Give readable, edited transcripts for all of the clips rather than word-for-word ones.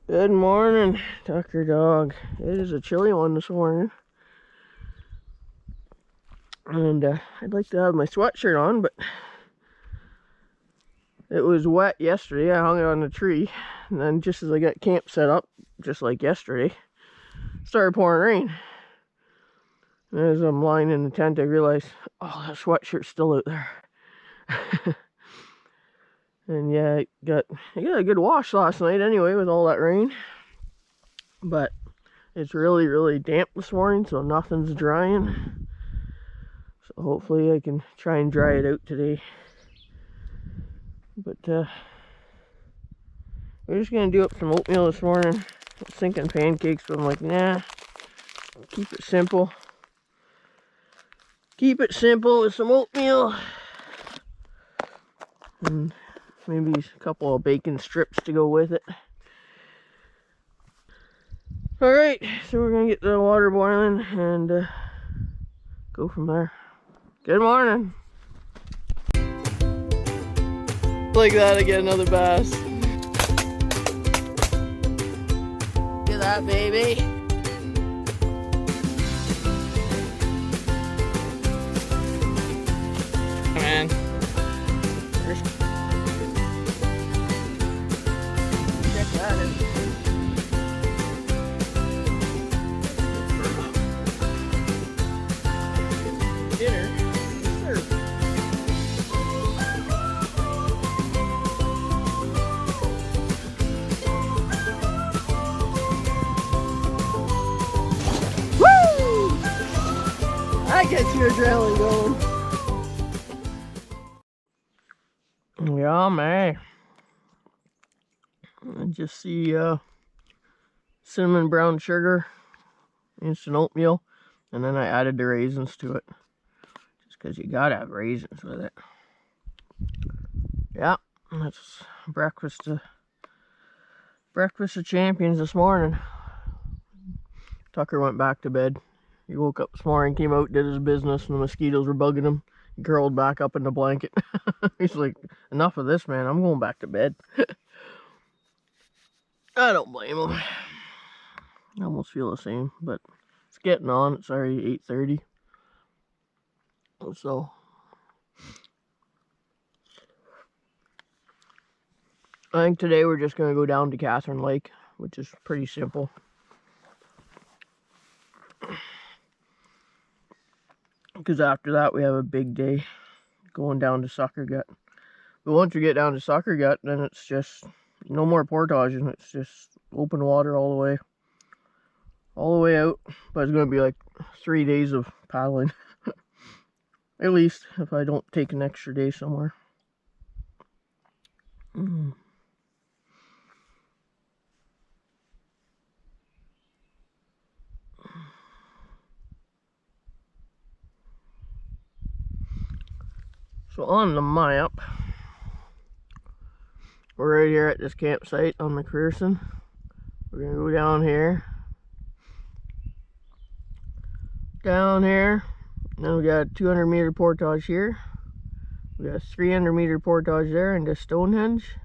Good morning, Tucker dog. It is a chilly one this morning. And I'd like to have my sweatshirt on, but it was wet yesterday. I hung it on the tree. And then just as I got camp set up, just like yesterday, started pouring rain. And as I'm lying in the tent, I realized, oh, that sweatshirt's still out there. And yeah, I got a good wash last night anyway with all that rain. But it's really, really damp this morning, so nothing's drying. So hopefully I can try and dry it out today. But we're just gonna do up some oatmeal this morning. I was thinking pancakes, but I'm like, nah, keep it simple. Keep it simple with some oatmeal. And maybe a couple of bacon strips to go with it. Alright, so we're gonna get the water boiling and go from there. Good morning. Like that, I get another bass. Look at that, baby. Man. Check that in. Dinner. Served. Woo! That gets your adrenaline going. Yeah, man. I just see cinnamon brown sugar, instant oatmeal, and then I added the raisins to it. Just because you gotta have raisins with it. Yeah, that's breakfast of champions this morning. Tucker went back to bed. He woke up this morning, came out, did his business, and the mosquitoes were bugging him. He curled back up in the blanket. He's like, enough of this, man. I'm going back to bed. I don't blame him. I almost feel the same, but it's getting on. It's already 8:30. So I think today we're just going to go down to Catherine Lake, which is pretty simple. Because after that we have a big day going down to Sucker Gut. But once we get down to Sucker Gut, then it's just no more portaging. It's just open water all the way out. But it's going to be like 3 days of paddling. At least if I don't take an extra day somewhere. So on the map, we're right here at this campsite on McPherson. We're gonna go down here, and then we got a 200 meter portage here. We got a 300 meter portage there into Stonehenge,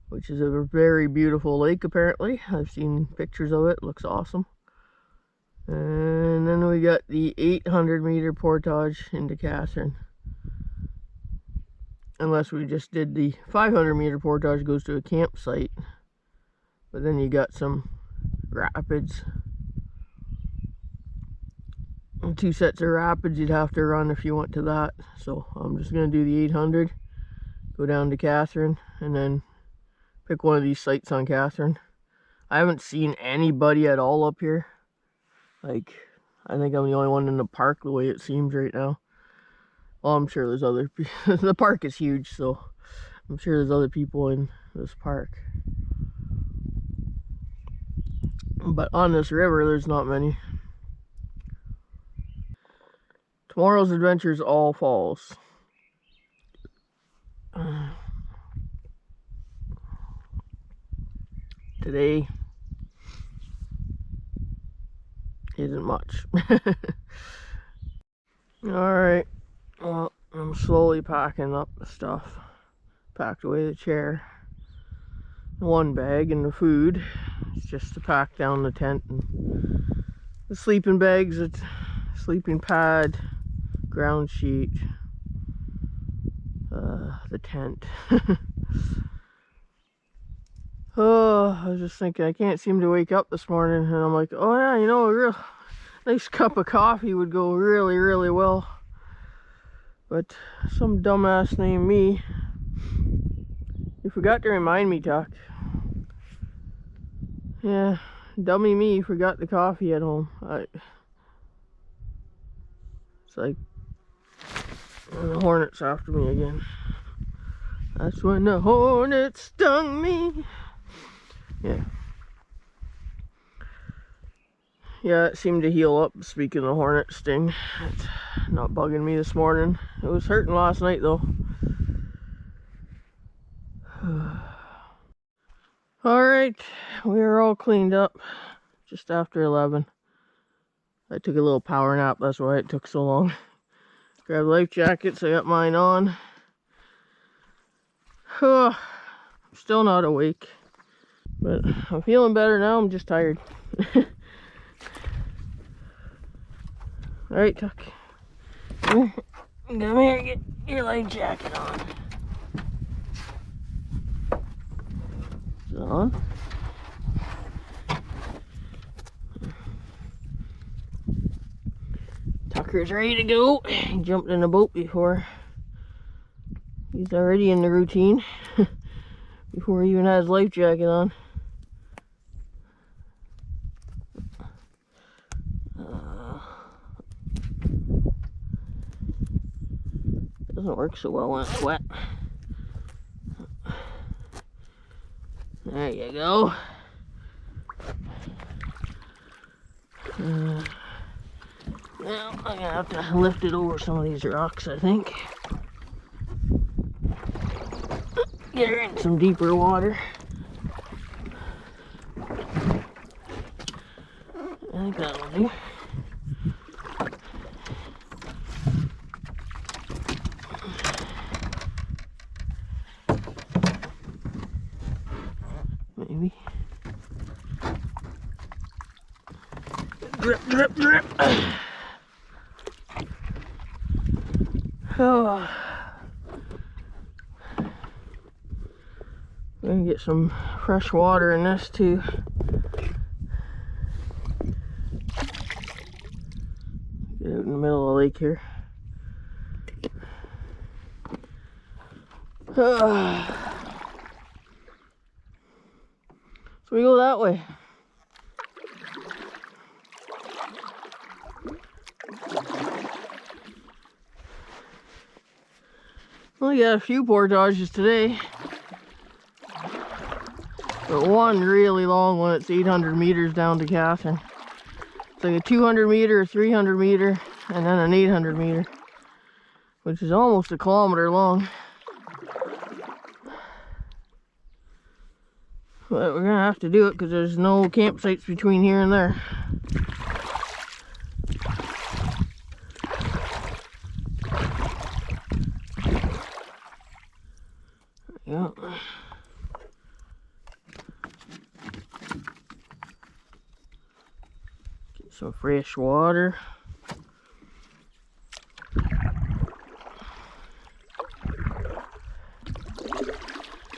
which is a very beautiful lake apparently. I've seen pictures of it, it looks awesome. And then we got the 800 meter portage into Catherine. Unless we just did the 500 meter portage, goes to a campsite. But then you got some rapids. And 2 sets of rapids you'd have to run if you went to that. So I'm just going to do the 800, go down to Catherine, and then pick one of these sites on Catherine. I haven't seen anybody at all up here. Like, I think I'm the only one in the park the way it seems right now. Well, I'm sure there's other people. The park is huge, so I'm sure there's other people in this park. But on this river, there's not many. Tomorrow's adventure is all falls. Today isn't much. Alright, well, I'm slowly packing up the stuff. Packed away the chair. one bag, and the food is just to pack down the tent, and the sleeping bags, it's sleeping pad, ground sheet, the tent. Oh, I was just thinking, I can't seem to wake up this morning, and I'm like, oh yeah, you know, a real nice cup of coffee would go really, really well. But some dumbass named me, you forgot to remind me, Tuck. Yeah, dummy me forgot the coffee at home. It's like the hornets after me again. That's when the hornet stung me. Yeah. Yeah, it seemed to heal up, speaking of the hornet sting. It's not bugging me this morning. It was hurting last night though. Alright, we are all cleaned up just after 11. I took a little power nap, that's why it took so long. Grabbed life jackets, I got mine on. I'm still not awake, but I'm feeling better now, I'm just tired. Alright, Tuck. Come here, get your life jacket on. Is it on? Tucker's ready to go. He jumped in the boat before. He's already in the routine. Before he even has life jacket on. Doesn't work so well when it's wet. There you go. Now I'm gonna have to lift it over some of these rocks, I think. Get her in some deeper water. I think that'll do. Maybe. Drip, drip, drip. Oh. We're gonna get some fresh water in this too. Get out in the middle of the lake here. So we go that way. Only got a few portages today, but one really long one. It's 800 meters down to Catherine. It's like a 200 meter, a 300 meter, and then an 800 meter, which is almost a kilometer long. But we're gonna have to do it because there's no campsites between here and there. Yeah. Get some fresh water.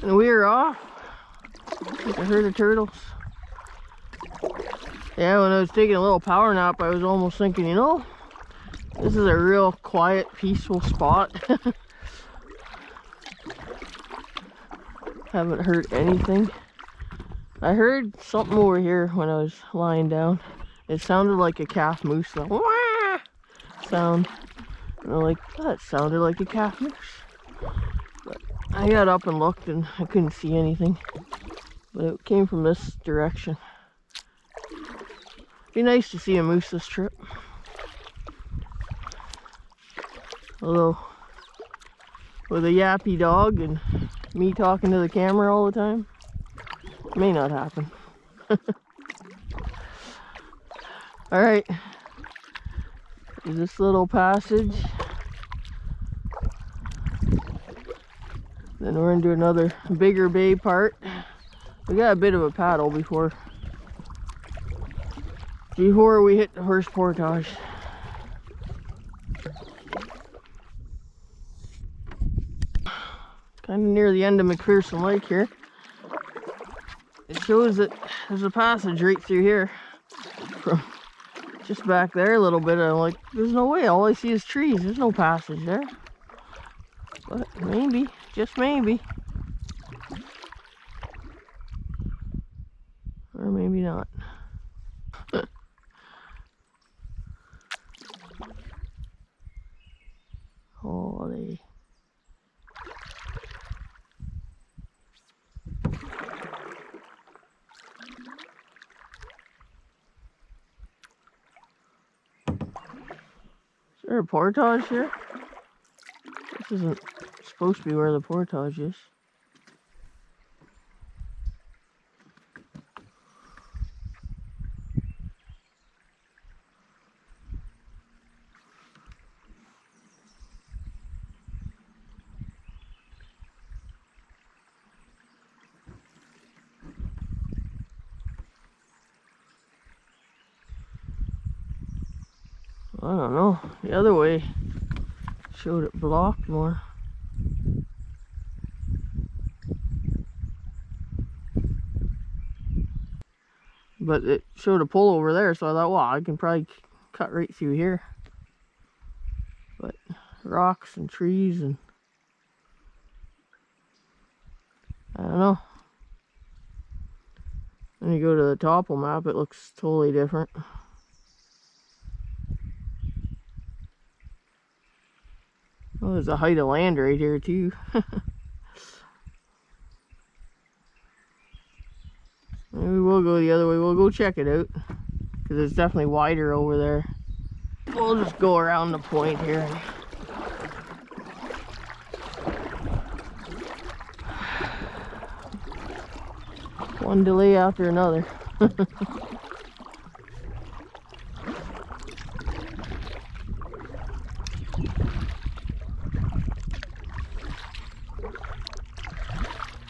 And we are off. I heard the turtles. Yeah, when I was taking a little power nap, I was almost thinking, you know, this is a real quiet, peaceful spot. Haven't heard anything. I heard something over here when I was lying down. It sounded like a calf moose. The wah sound. And I'm like, that sounded like a calf moose. But I got up and looked and I couldn't see anything. But it came from this direction. Be nice to see a moose this trip. Although, with a yappy dog and me talking to the camera all the time, it may not happen. Alright, this little passage. Then we're into another bigger bay part. We got a bit of a paddle before we hit the first portage. Kind of near the end of McPherson Lake here. It shows that there's a passage right through here from just back there a little bit. I'm like, there's no way, all I see is trees, there's no passage there. But maybe, just maybe. Or maybe not. Holy. Is there a portage here? This isn't supposed to be where the portage is. I don't know. The other way showed it blocked more. But it showed a pull over there, so I thought, well, I can probably cut right through here. But rocks and trees and I don't know. When you go to the topo map, it looks totally different. Oh, there's a height of land right here too. Maybe we'll go the other way. We'll go check it out because it's definitely wider over there. We'll just go around the point here. One delay after another.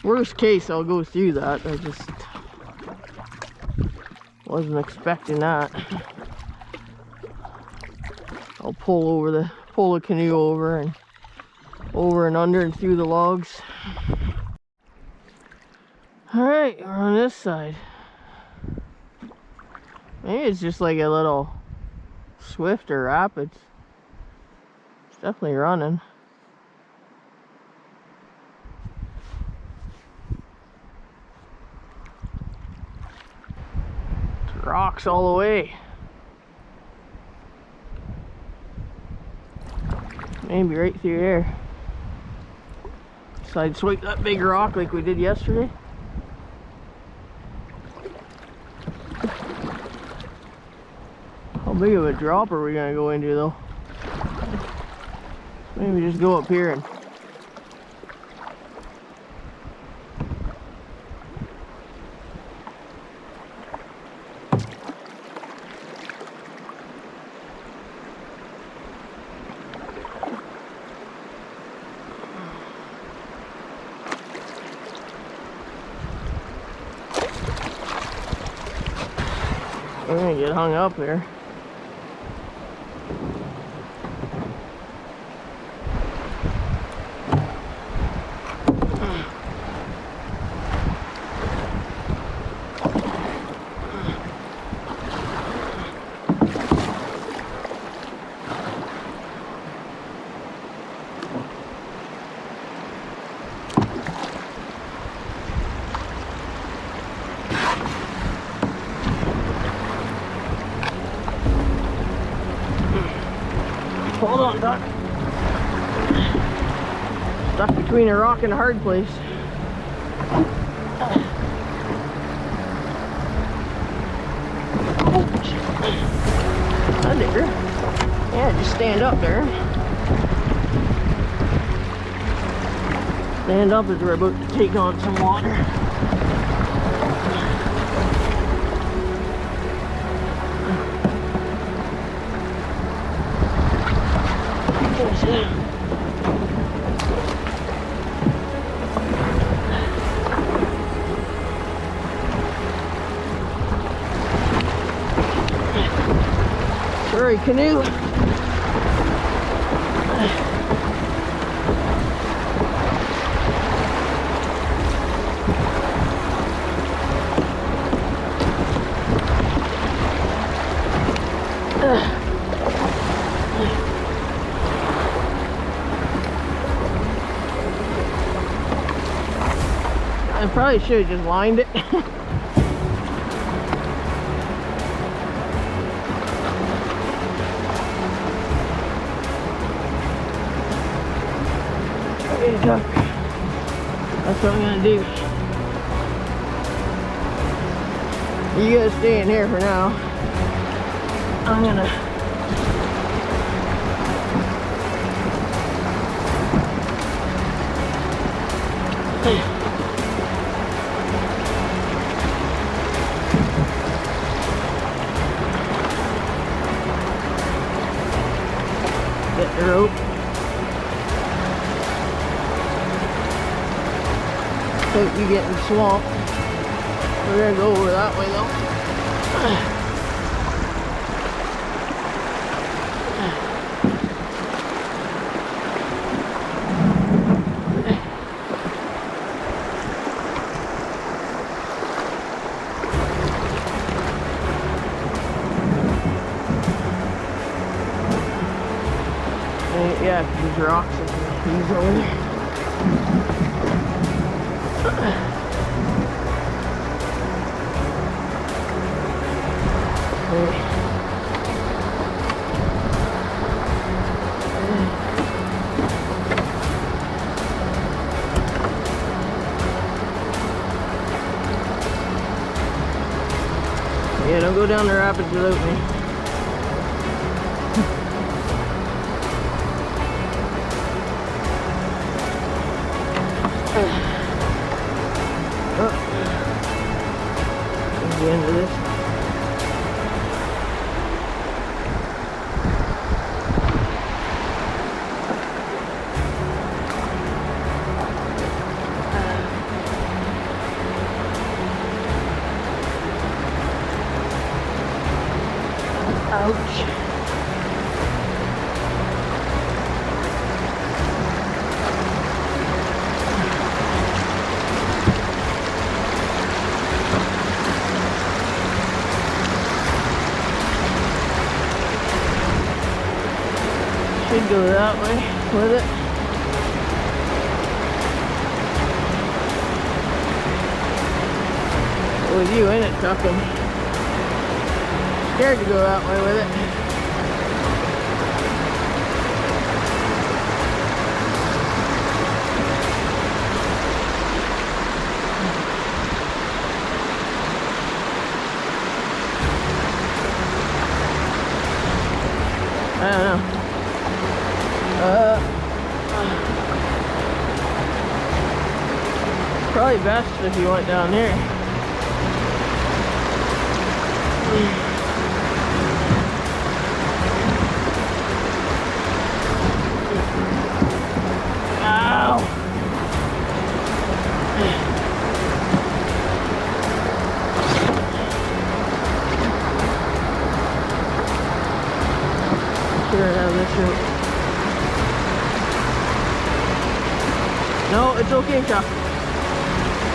Worst case, I'll go through that. I just wasn't expecting that. I'll pull the canoe over and under and through the logs. Alright, we're on this side. Maybe it's just like a little swift or rapids. It's definitely running. It's rocks all the way. Maybe right through there. Side swipe that big rock like we did yesterday. How big of a drop are we gonna go into though? Maybe just go up here and we're gonna get hung up here. Hold on, Doc. Stuck between a rock and a hard place. That digger. Yeah, just stand up there. Stand up as we're about to take on some water. Furry canoe. I probably should have just lined it. That's what I'm gonna do. You guys stay in here for now. I'm gonna get the rope. Hope you get in the swamp. We're gonna go over that way though. Yeah, there's rocks and trees over there. Yeah, don't go down the rapids without me. The end of this. Ouch. Should go that way with it. With you in it, Chuck, I'm scared to go that way with it. I don't know. Probably best if you went down there. Ow! Sure, have this route. No, it's okay, Chuck.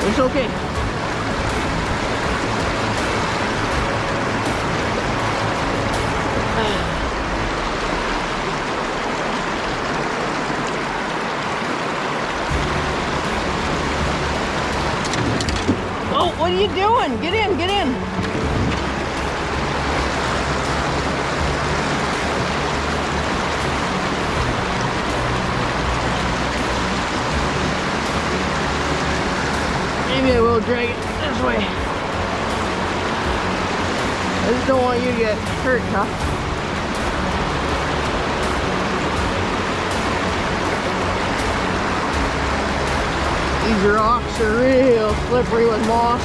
It's okay. Oh, what are you doing? Get in, get in. Maybe I will drag it this way. I just don't want you to get hurt, huh? These rocks are real slippery with moss.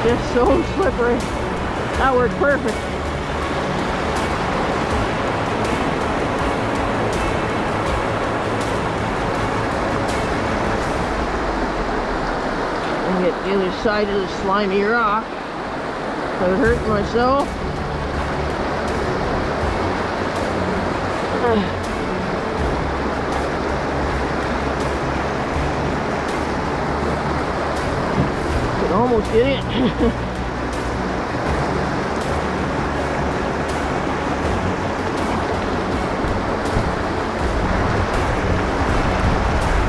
just so slippery. That worked perfect. And get the other side of the slimy rock without hurting myself. Can almost get it.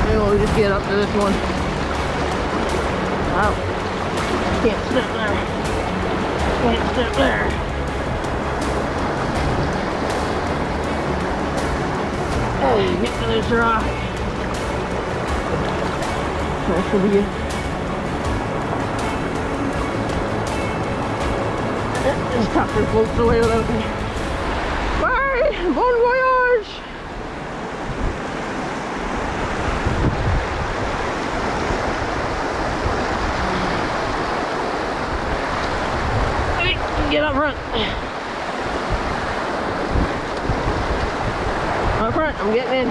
Maybe we'll just get up to this one. Wow. Can't step there. Can't step there. Hey, get to this rock. That should be it. This tucker floats away without me. Bye! Bon voyage! Hey, get up front. Up front, I'm getting in.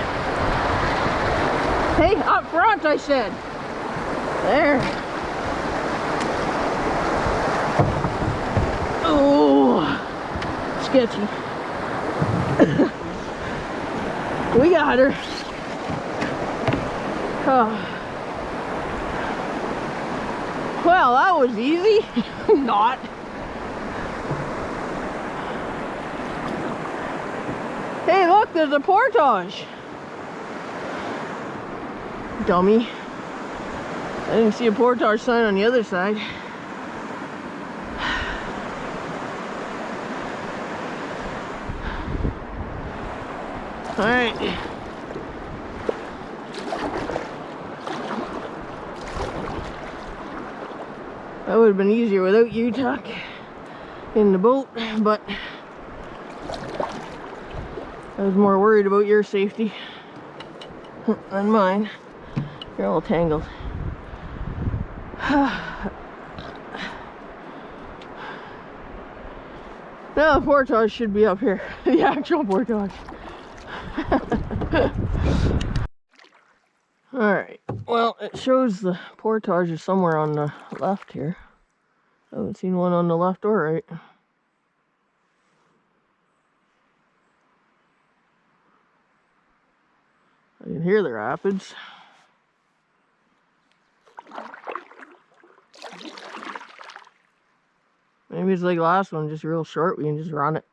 Hey, up front, I said. There. Oh, sketchy. We got her. Oh. Well, that was easy. Not. Hey, look, there's a portage. Dummy. I didn't see a portage sign on the other side. All right. That would have been easier without you, Tuck, in the boat, but I was more worried about your safety than mine. You're all tangled. Now the portage should be up here. The actual portage. Alright, well, it shows the portage is somewhere on the left here. I haven't seen one on the left or right. I can hear the rapids. Maybe it's like the last one, just real short, we can just run it.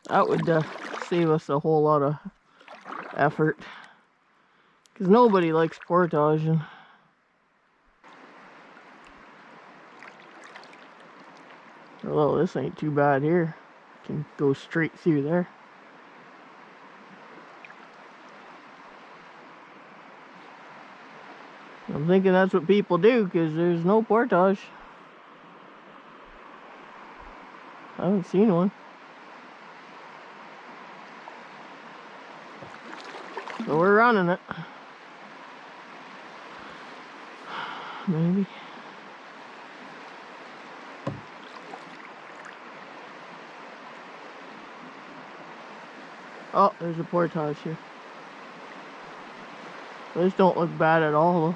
That would save us a whole lot of effort. Because nobody likes portaging. Although this ain't too bad here. Can go straight through there. I'm thinking that's what people do because there's no portage. I haven't seen one. So we're running it. Maybe. Oh, there's a portage here. Those don't look bad at all though.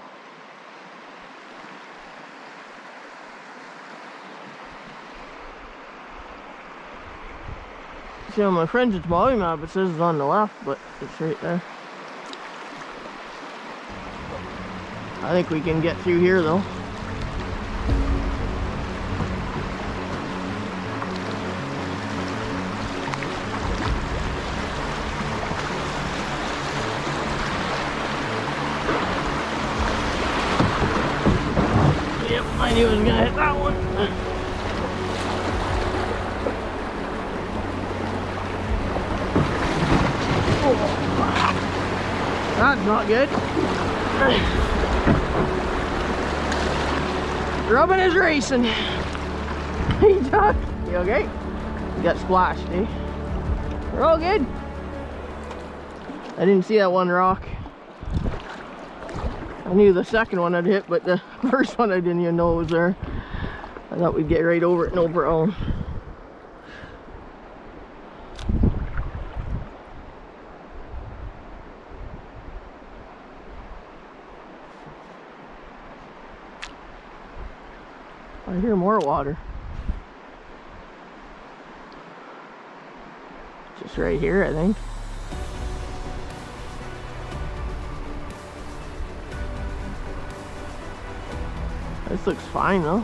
See on my friend's Molly map it says it's on the left, but it's right there. I think we can get through here though. Yep, I knew I was gonna hit that one. That's not good. Rubbing is racing. Hey, Doc. You okay? You got splashed, eh? We're all good. I didn't see that one rock. I knew the second one I'd hit, but the first one I didn't even know was there. I thought we'd get right over it, no problem. I hear more water. Just right here, I think. This looks fine though.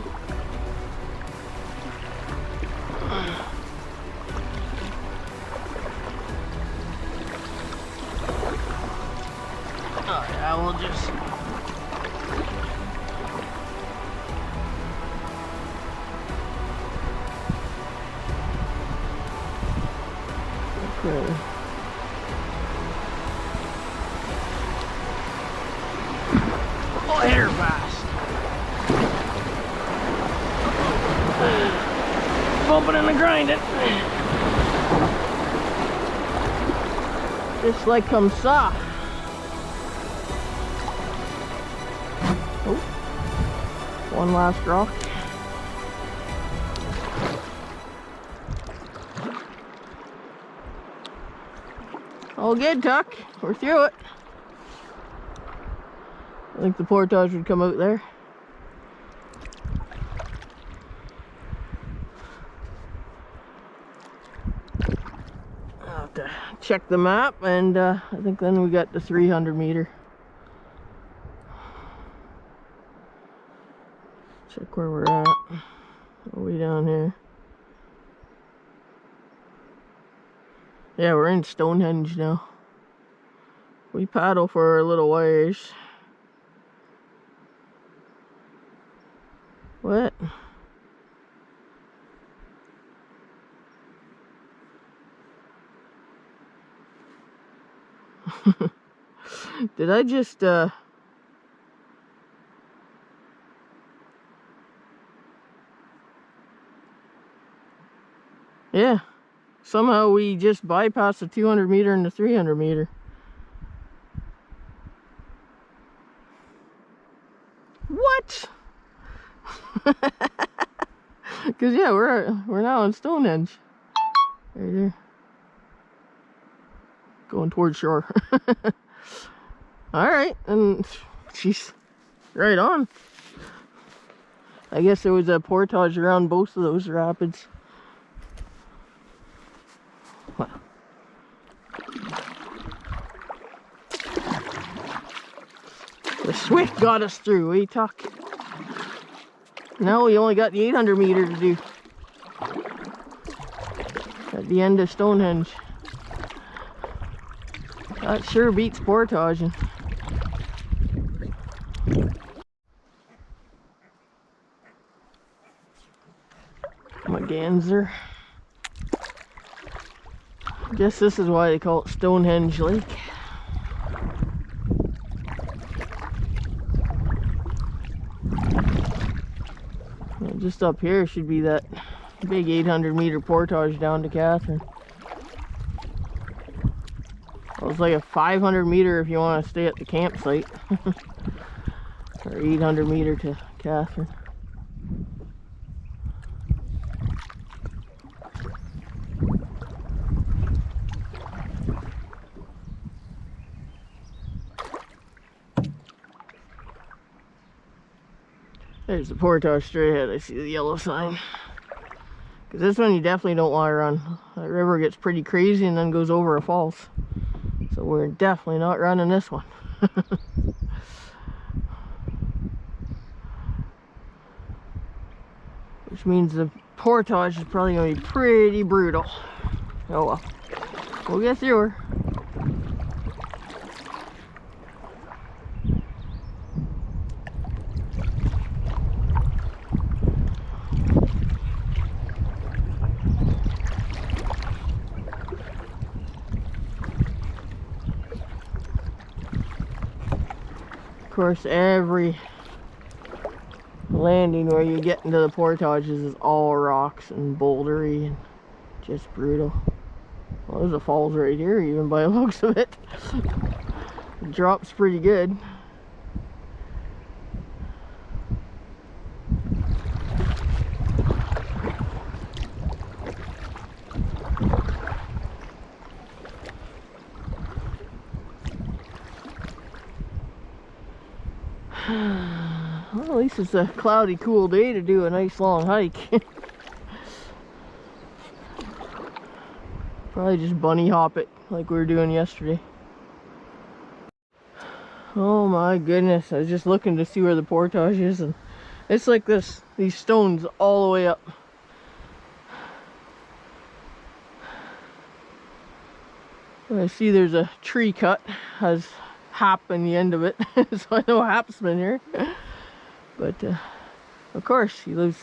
Oh yeah, we'll just... Okay. Oh, hit her fast. Bumping and grinding. Just like comme ça. Oh, one last rock. All good, Tuck. We're through it. I think the portage would come out there. I'll have to check the map, and I think then we got the 300 meter. Check where we're at. Way down here. Yeah, we're in Stonehenge now. We paddle for a little ways. What? Did I just yeah. Somehow we just bypassed the 200 meter and the 300 meter. What? Because yeah, we're now in Stonehenge. Right there. Going towards shore. Alright, and she's right on. I guess there was a portage around both of those rapids. Well. The Swift got us through, eh, Tuck? Now we only got the 800 meter to do. At the end of Stonehenge. That sure beats portaging. My ganser. Guess this is why they call it Stonehenge Lake. And just up here should be that big 800 meter portage down to Catherine. Well, it's like a 500 meter if you want to stay at the campsite. Or 800 meter to Catherine. There's the portage straight ahead. I see the yellow sign. Because this one you definitely don't want to run. That river gets pretty crazy and then goes over a falls. So we're definitely not running this one. Which means the portage is probably going to be pretty brutal. Oh well. We'll get through her. Of course, every landing where you get into the portages is all rocks and bouldery and just brutal. Well, there's a falls right here, even by the looks of it. It drops pretty good. least it's a cloudy, cool day to do a nice long hike. Probably just bunny hop it like we were doing yesterday. Oh my goodness, I was just looking to see where the portage is, and it's like this, these stones all the way up. I see there's a tree cut, has Hap in the end of it, so I know Hap's been here. But of course he lives,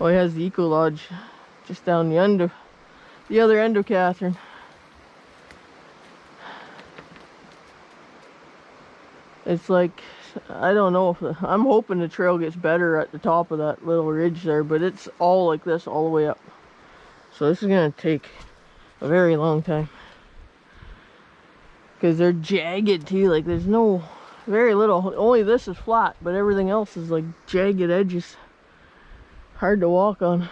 well, he has the eco lodge just down the end of, the other end of Catherine. It's like, I don't know if I'm hoping the trail gets better at the top of that little ridge there, but it's all like this all the way up. So this is gonna take a very long time, because they're jagged too. Like there's no, very little, only this is flat, but everything else is like jagged edges, hard to walk on.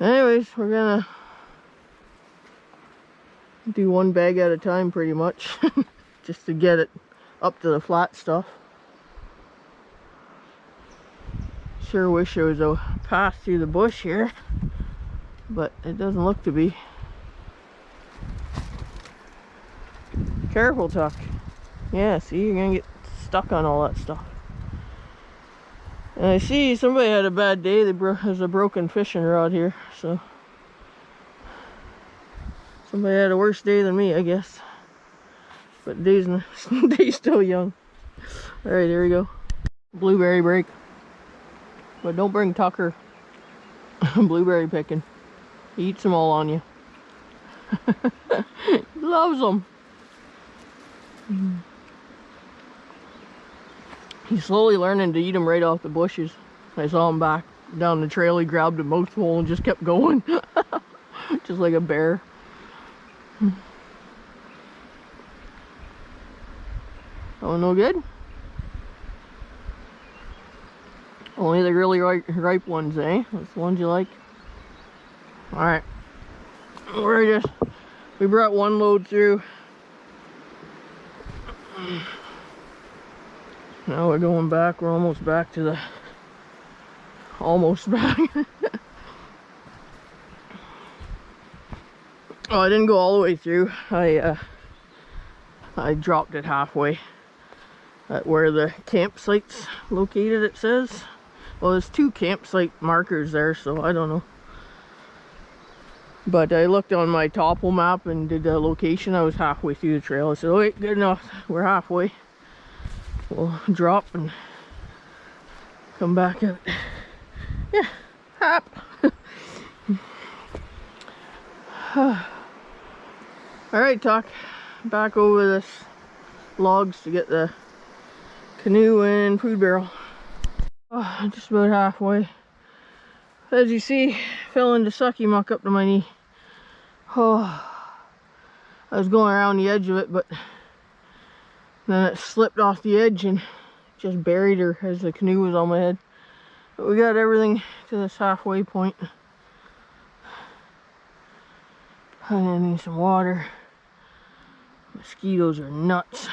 Anyways, we're gonna do one bag at a time pretty much. Just to get it up to the flat stuff. Sure wish there was a path through the bush here, but it doesn't look to be. Careful, Tuck. Yeah, see, you're gonna get stuck on all that stuff. And I see somebody had a bad day. There's a broken fishing rod here, so somebody had a worse day than me, I guess. But day's still young. Alright, here we go. Blueberry break. But don't bring Tucker blueberry picking. He eats them all on you. He loves them. He's slowly learning to eat them right off the bushes. I saw him back down the trail. He grabbed a mouthful and just kept going. Just like a bear. Oh, no good? Only the really ripe ones, eh? That's the ones you like? Alright. We brought one load through. Now we're going back. We're almost back to the... Almost back. Oh, I didn't go all the way through. I dropped it halfway. At where the campsite's located, it says. Well, there's 2 campsite markers there, so I don't know. But I looked on my topo map and did the location. I was halfway through the trail. I said, oh wait, good enough. We're halfway. We'll drop and come back out. Yeah, Hap. Alright, Tuck. Back over this logs to get the canoe and food barrel. Oh, just about halfway. As you see, fell into sucky muck up to my knee. Oh, I was going around the edge of it, but then it slipped off the edge and just buried her as the canoe was on my head. But we got everything to this halfway point. I need some water. Mosquitoes are nuts.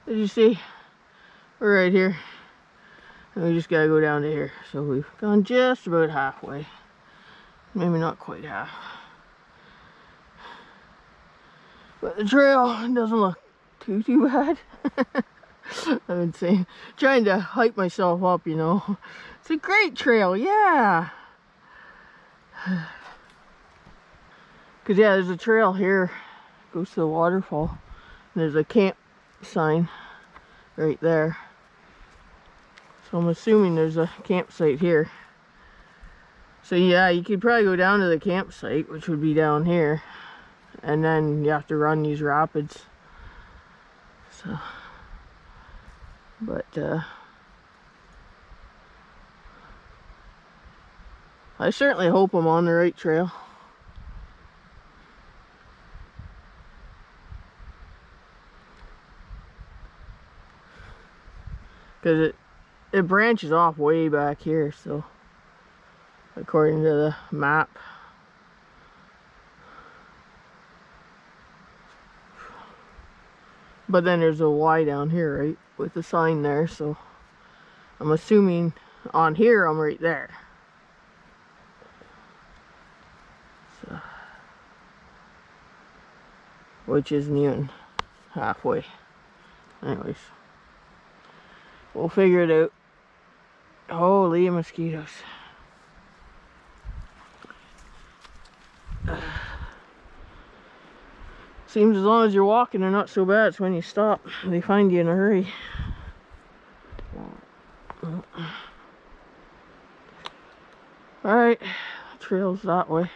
Did you see? We're right here. And we just gotta go down to here. So we've gone just about halfway. Maybe not quite half. But the trail doesn't look too bad. I've been saying, trying to hype myself up, you know. It's a great trail, yeah. Cause yeah, there's a trail here. Goes to the waterfall. And there's a camp sign right there. So I'm assuming there's a campsite here. So yeah, you could probably go down to the campsite, which would be down here. And then you have to run these rapids. So, but I certainly hope I'm on the right trail. Because it branches off way back here, so according to the map. But then there's a Y down here, right, with the sign there, so I'm assuming on here I'm right there. So, which isn't even halfway. Anyways, we'll figure it out. Holy mosquitoes. Seems as long as you're walking, they're not so bad. It's when you stop, they find you in a hurry. Alright, trail's that way.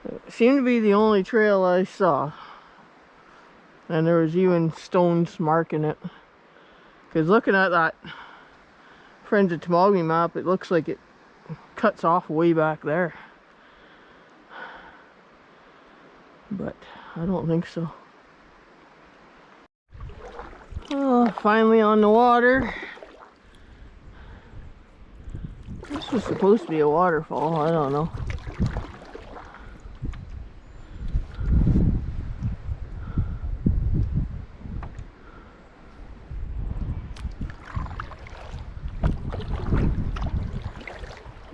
It seemed to be the only trail I saw. And there was even stones marking it. Because looking at that Friends of Tamogami map, it looks like it cuts off way back there. But I don't think so. Oh, finally on the water. This was supposed to be a waterfall, I don't know.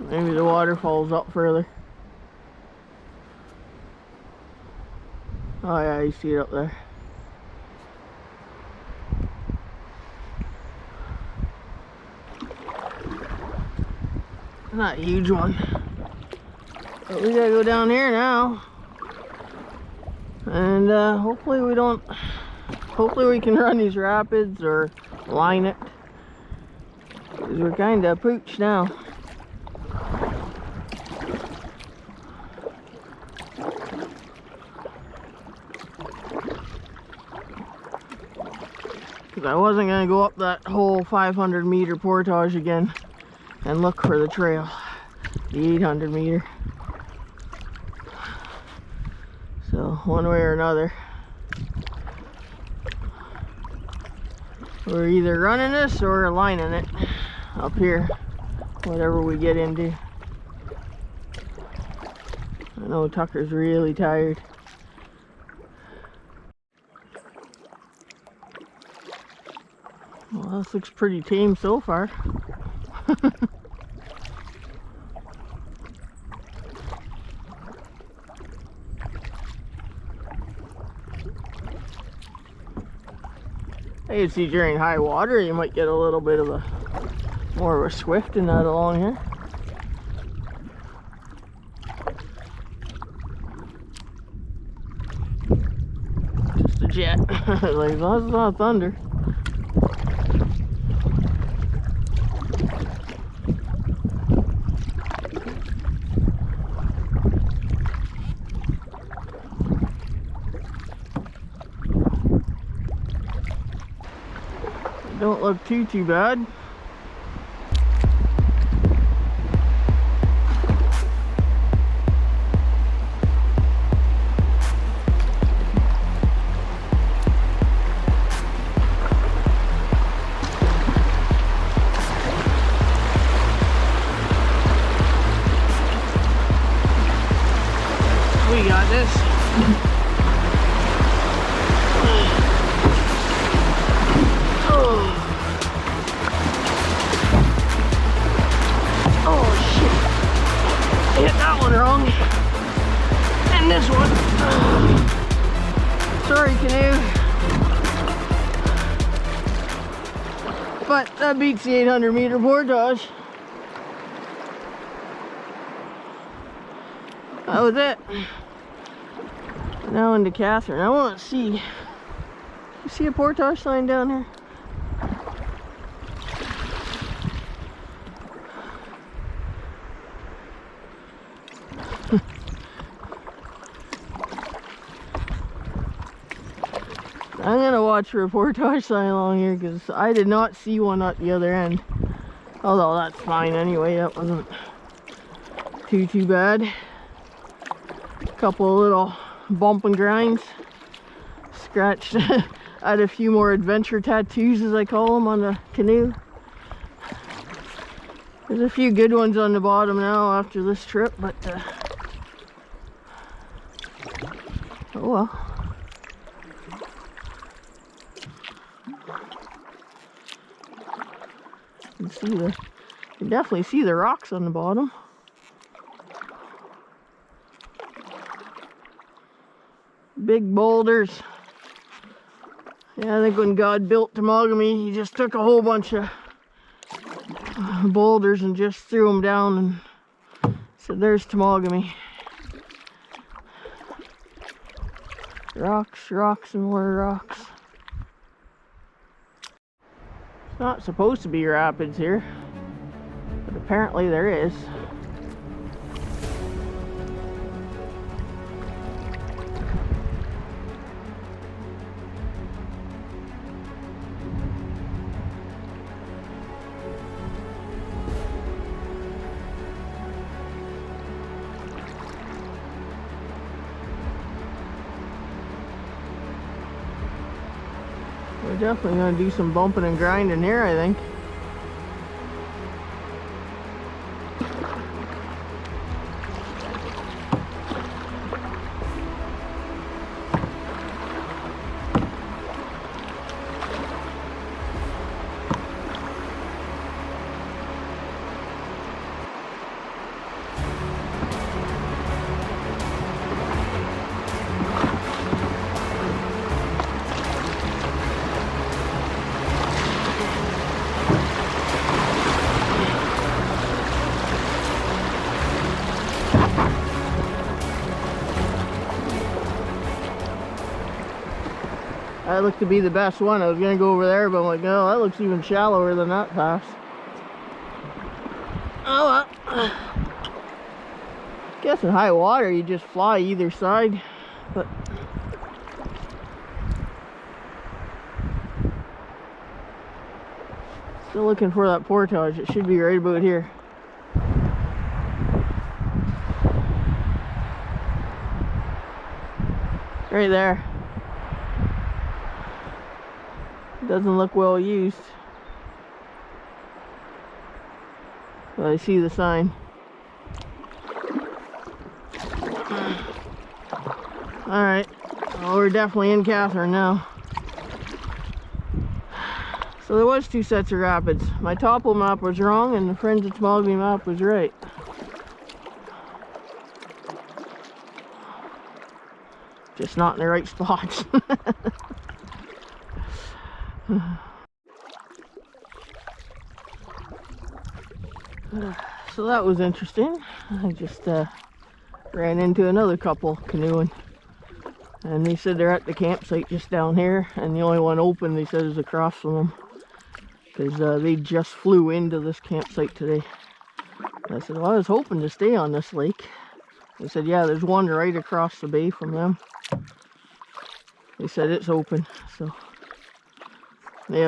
Maybe the waterfall's up further. Oh yeah, you see it up there. Not a huge one. But we gotta go down here now. And hopefully we don't... Hopefully we can run these rapids or line it. Because we're kind of pooched now. I wasn't going to go up that whole 500-meter portage again and look for the trail, the 800-meter. So one way or another, we're either running this or lining it up here, whatever we get into. I know Tucker's really tired. Well, this looks pretty tame so far. I can see during high water you might get a little bit of a more of a swift in that along here. Just a jet. Like, as long as it's not thunder. Don't look too bad. We got this. Wrong. And this one. Sorry, canoe. But that beats the 800-meter portage. That was it. Now into Catherine. I want to see. You see a portage sign down here? I'm gonna watch for a portage sign along here because I did not see one at the other end. Although that's fine anyway, that wasn't too bad. A couple of little bump and grinds. Scratched. I had a few more adventure tattoos, as I call them, on the canoe. There's There's a few good ones on the bottom now after this trip, but oh well. You can definitely see the rocks on the bottom. Big boulders. Yeah, I think when God built Temagami, he just took a whole bunch of boulders and just threw them down and said, there's Temagami. Rocks, rocks, and more rocks. It's not supposed to be rapids here, but apparently there is. We're definitely going to do some bumping and grinding here, I think. That looked to be the best one. I was going to go over there, but I'm like, no, that looks even shallower than that pass. Oh well. Guess in high water you just fly either side, but still looking for that portage. It should be right about here. Right there. Doesn't look well used, but I see the sign. Alright, well, we're definitely in Catherine now. So there was 2 sets of rapids. My topo map was wrong and the Friends of Temagami map was right. Just not in the right spots. So that was interesting. I just ran into another couple canoeing, and they said they're at the campsite just down here, and the only one open they said is across from them, because they just flew into this campsite today. And I said, well, I was hoping to stay on this lake. They said, yeah, there's one right across the bay from them. They said it's open, so they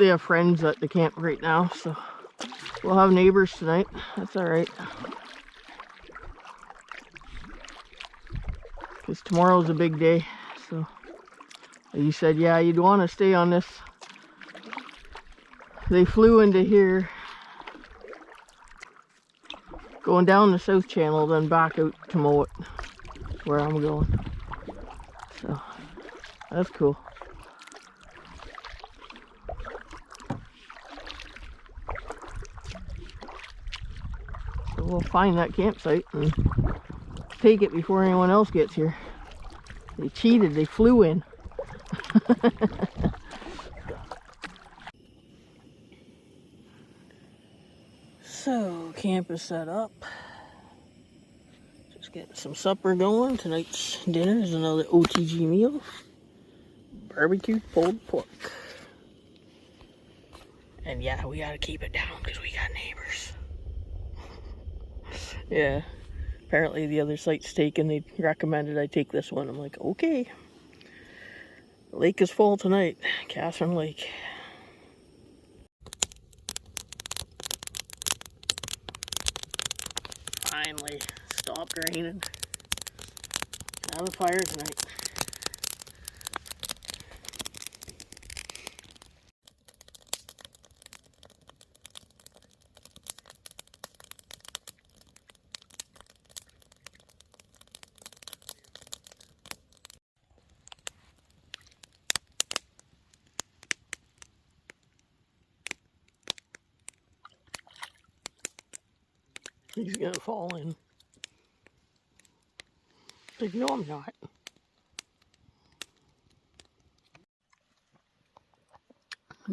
have friends at the camp right now, so we'll have neighbors tonight. That's all right. Because tomorrow's a big day, so he said, yeah, you'd want to stay on this. They flew into here, going down the south channel, then back out to Mowat, where I'm going. So that's cool. So we'll find that campsite and take it before anyone else gets here. They cheated, they flew in. So, camp is set up. Just getting some supper going. Tonight's dinner is another OTG meal. Barbecued pulled pork. And yeah, we gotta keep it down because we got neighbors. Yeah, apparently the other site's taken. They recommended I take this one. I'm like, okay. The lake is full tonight. Catherine Lake. Finally stopped raining. Have a fire tonight. He's gonna fall in. Like, no, I'm not.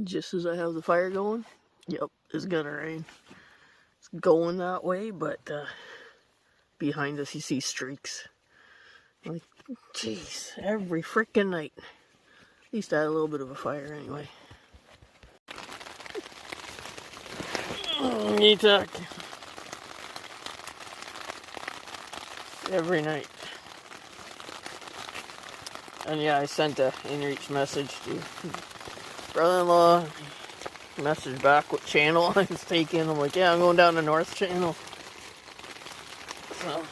Just as I have the fire going, yep, it's gonna rain. It's going that way, but behind us you see streaks. Like, jeez, every freaking night. At least I had a little bit of a fire anyway. You talk. Every night. And yeah, I sent a in-reach message to brother-in-law. Message back what channel I was taking. I'm like, yeah, I'm going down the North Channel. So,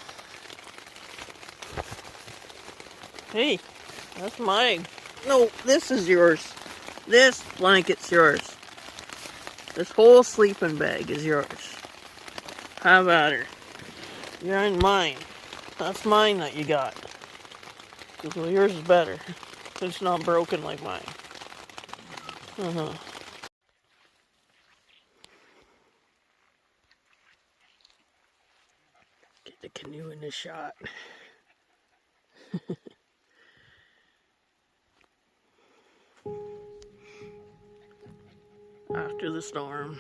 hey, that's mine. No, this is yours. This blanket's yours. This whole sleeping bag is yours. Have at her. You're in mine. That's mine that you got. Because well, yours is better. It's not broken like mine. Get the canoe in the shot. After the storm.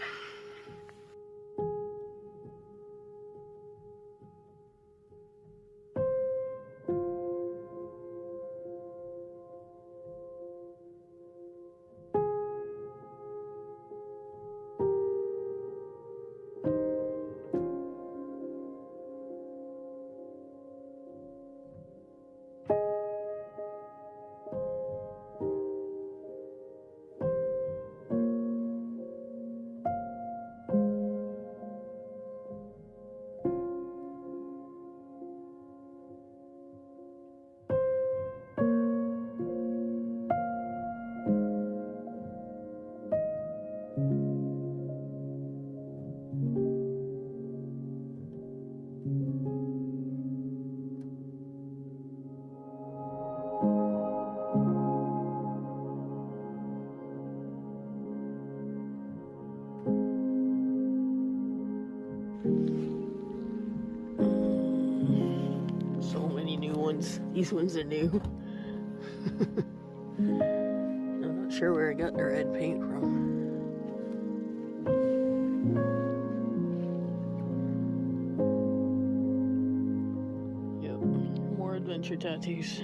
So many new ones. These ones are new. I'm not sure where I got the red paint from. Yep, more adventure tattoos.